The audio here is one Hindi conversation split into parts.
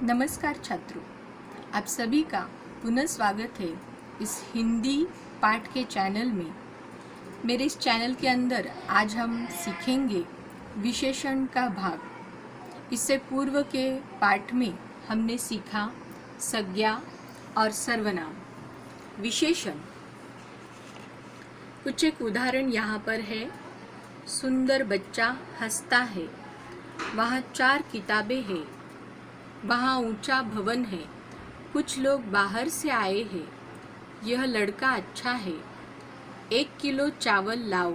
नमस्कार छात्रों, आप सभी का पुनः स्वागत है इस हिंदी पाठ के चैनल में। मेरे इस चैनल के अंदर आज हम सीखेंगे विशेषण का भाग। इससे पूर्व के पाठ में हमने सीखा संज्ञा और सर्वनाम। विशेषण कुछ एक उदाहरण यहाँ पर है। सुंदर बच्चा हंसता है, वहाँ 4 किताबें हैं, वहाँ ऊंचा भवन है, कुछ लोग बाहर से आए हैं, यह लड़का अच्छा है, 1 किलो चावल लाओ।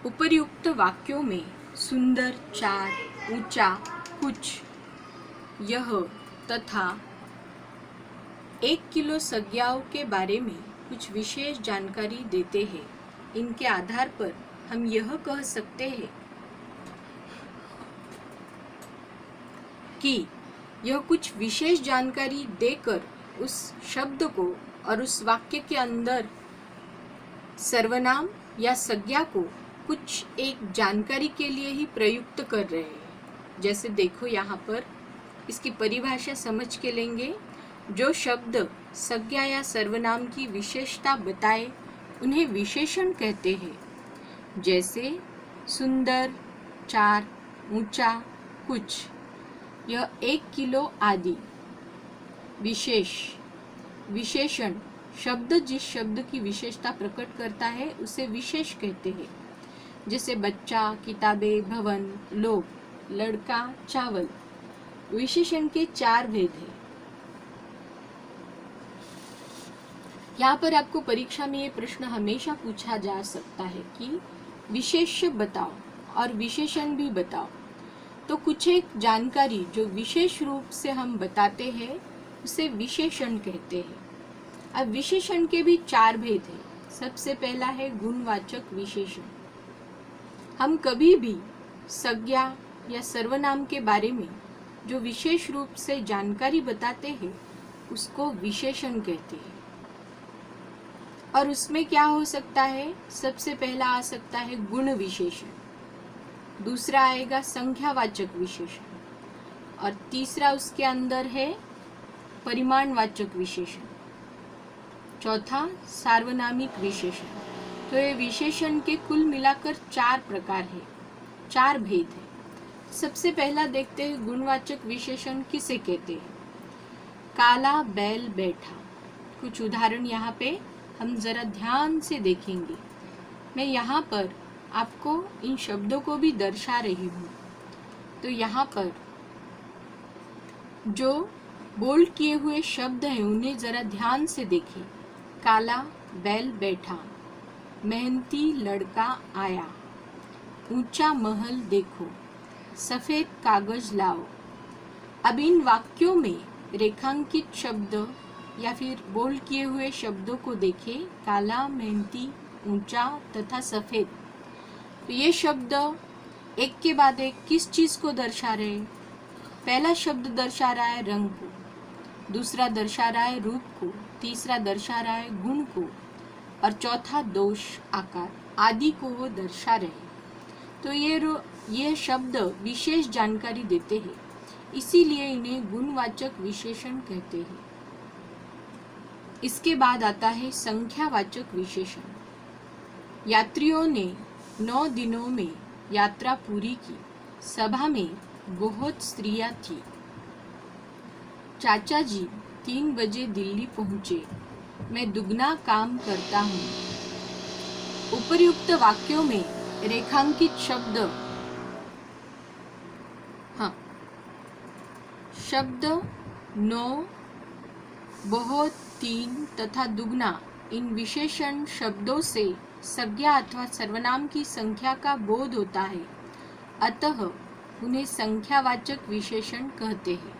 उपर्युक्त वाक्यों में सुंदर, 4, ऊंचा, कुछ, यह तथा 1 किलो संज्ञाओं के बारे में कुछ विशेष जानकारी देते हैं। इनके आधार पर हम यह कह सकते हैं कि यह कुछ विशेष जानकारी देकर उस शब्द को और उस वाक्य के अंदर सर्वनाम या संज्ञा को कुछ एक जानकारी के लिए ही प्रयुक्त कर रहे हैं। जैसे देखो यहाँ पर इसकी परिभाषा समझ के लेंगे। जो शब्द संज्ञा या सर्वनाम की विशेषता बताए उन्हें विशेषण कहते हैं। जैसे सुंदर, 4, ऊंचा, कुछ, यह 1 किलो आदि। विशेषण शब्द जिस शब्द की विशेषता प्रकट करता है उसे विशेष कहते हैं। जैसे बच्चा, किताबें, भवन, लोग, लड़का, चावल। विशेषण के 4 भेद हैं। यहाँ पर आपको परीक्षा में ये प्रश्न हमेशा पूछा जा सकता है कि विशेष्य बताओ और विशेषण भी बताओ। तो कुछ एक जानकारी जो विशेष रूप से हम बताते हैं उसे विशेषण कहते हैं। अब विशेषण के भी 4 भेद हैं। सबसे पहला है गुणवाचक विशेषण। हम कभी भी संज्ञा या सर्वनाम के बारे में जो विशेष रूप से जानकारी बताते हैं उसको विशेषण कहते हैं। और उसमें क्या हो सकता है? सबसे पहला आ सकता है गुण विशेषण, दूसरा आएगा संख्यावाचक विशेषण और तीसरा उसके अंदर है परिमाणवाचक विशेषण, चौथा सार्वनामिक विशेषण। तो ये विशेषण के कुल मिलाकर 4 प्रकार है, 4 भेद है। सबसे पहला देखते हैं गुणवाचक विशेषण किसे कहते हैं। काला बैल बैठा। कुछ उदाहरण यहाँ पे हम जरा ध्यान से देखेंगे। मैं यहाँ पर आपको इन शब्दों को भी दर्शा रही हूँ। तो यहाँ पर जो बोल्ड किए हुए शब्द हैं उन्हें जरा ध्यान से देखें। काला बैल बैठा, मेहनती लड़का आया, ऊंचा महल देखो, सफेद कागज लाओ। अब इन वाक्यों में रेखांकित शब्द या फिर बोल्ड किए हुए शब्दों को देखें। काला, मेहनती, ऊंचा तथा सफेद। तो ये शब्द एक के बाद एक किस चीज को दर्शा रहे हैं? पहला शब्द दर्शा रहा है रंग को, दूसरा दर्शा रहा है रूप को, तीसरा दर्शा रहा है गुण को और चौथा दोष, आकार आदि को वो दर्शा रहे हैं। तो ये शब्द विशेष जानकारी देते हैं, इसीलिए इन्हें गुणवाचक विशेषण कहते हैं। इसके बाद आता है संख्यावाचक विशेषण। यात्रियों ने 9 दिनों में यात्रा पूरी की। सभा में बहुत स्त्रियां थी। चाचा जी 3 बजे दिल्ली पहुंचे। मैं दुगना काम करता हूँ। उपर्युक्त वाक्यों में रेखांकित शब्द शब्द 9, बहुत, 3 तथा दुगना इन विशेषण शब्दों से संज्ञा अथवा सर्वनाम की संख्या का बोध होता है, अतः उन्हें संख्यावाचक विशेषण कहते हैं।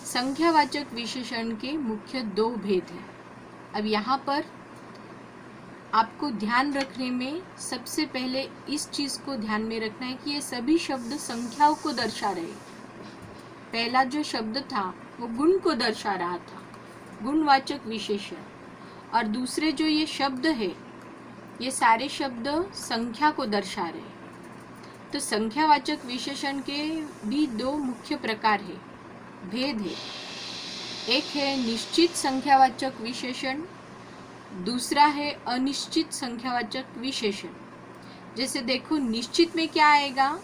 संख्यावाचक विशेषण के मुख्य 2 भेद हैं। अब यहाँ पर आपको ध्यान रखने में सबसे पहले इस चीज को ध्यान में रखना है कि ये सभी शब्द संख्याओं को दर्शा रहे। पहला जो शब्द था वो गुण को दर्शा रहा था, गुणवाचक विशेषण, और दूसरे जो ये शब्द है ये सारे शब्द संख्या को दर्शा रहे। तो संख्यावाचक विशेषण के भी 2 मुख्य प्रकार है। भेद है। एक है निश्चित संख्यावाचक विशेषण, दूसरा है अनिश्चित संख्यावाचक विशेषण। जैसे देखो, निश्चित में क्या आएगा,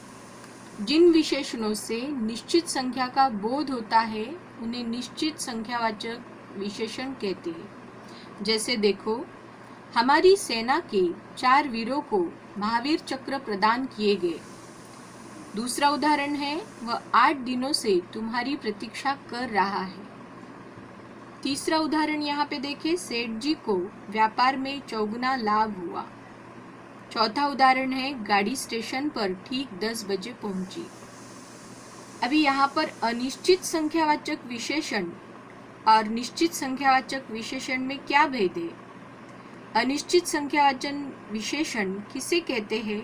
जिन विशेषणों से निश्चित संख्या का बोध होता है उन्हें निश्चित संख्यावाचक विशेषण कहते हैं। जैसे देखो, हमारी सेना के 4 वीरों को महावीर चक्र प्रदान किए गए। दूसरा उदाहरण है, वह 8 दिनों से तुम्हारी प्रतीक्षा कर रहा है। तीसरा उदाहरण यहाँ पे देखें, सेठ जी को व्यापार में चौगुना लाभ हुआ। चौथा उदाहरण है, गाड़ी स्टेशन पर ठीक 10 बजे पहुंची। अभी यहाँ पर अनिश्चित संख्यावाचक विशेषण और निश्चित संख्यावाचक विशेषण में क्या भेद है? अनिश्चित संख्यावाचक विशेषण किसे कहते हैं?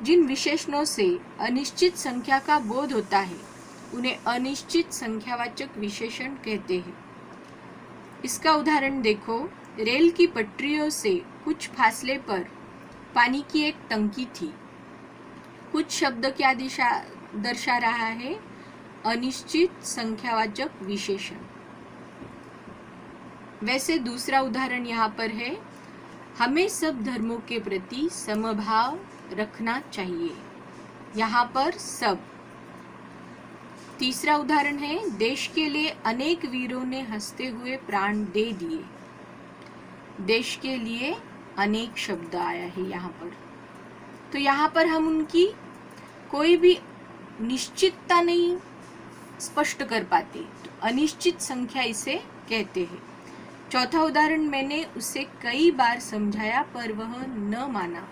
जिन विशेषणों से अनिश्चित संख्या का बोध होता है उन्हें अनिश्चित संख्यावाचक विशेषण कहते हैं। इसका उदाहरण देखो, रेल की पटरियों से कुछ फासले पर पानी की एक टंकी थी। कुछ शब्द क्या दर्शा रहा है? अनिश्चित संख्यावाचक विशेषण। वैसे दूसरा उदाहरण यहाँ पर है, हमें सब धर्मों के प्रति समभाव रखना चाहिए। यहाँ पर सब। तीसरा उदाहरण है, देश के लिए अनेक वीरों ने हंसते हुए प्राण दे दिए। देश के लिए अनेक शब्द आया है यहाँ पर। तो यहाँ पर हम उनकी कोई भी निश्चितता नहीं स्पष्ट कर पाते, तो अनिश्चित संख्या इसे कहते हैं। चौथा उदाहरण, मैंने उसे कई बार समझाया पर वह न माना।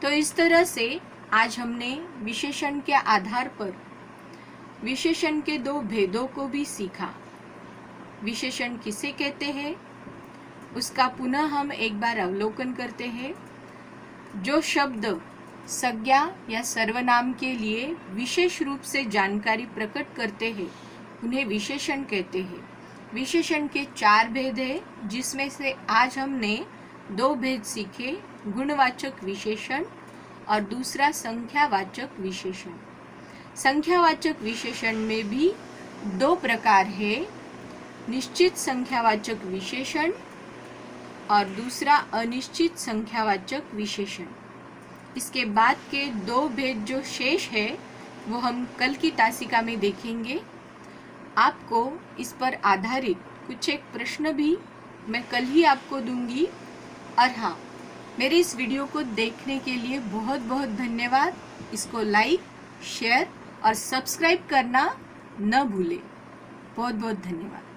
तो इस तरह से आज हमने विशेषण के आधार पर विशेषण के 2 भेदों को भी सीखा। विशेषण किसे कहते हैं उसका पुनः हम एक बार अवलोकन करते हैं। जो शब्द संज्ञा या सर्वनाम के लिए विशेष रूप से जानकारी प्रकट करते हैं उन्हें विशेषण कहते हैं। विशेषण के 4 भेद हैं, जिसमें से आज हमने 2 भेद सीखे, गुणवाचक विशेषण और दूसरा संख्यावाचक विशेषण। संख्यावाचक विशेषण में भी 2 प्रकार है, निश्चित संख्यावाचक विशेषण और दूसरा अनिश्चित संख्यावाचक विशेषण। इसके बाद के 2 भेद जो शेष है वो हम कल की तासिका में देखेंगे। आपको इस पर आधारित कुछ एक प्रश्न भी मैं कल ही आपको दूंगी। और हाँ, मेरे इस वीडियो को देखने के लिए बहुत बहुत धन्यवाद। इसको लाइक, शेयर और सब्सक्राइब करना न भूलें। बहुत बहुत धन्यवाद।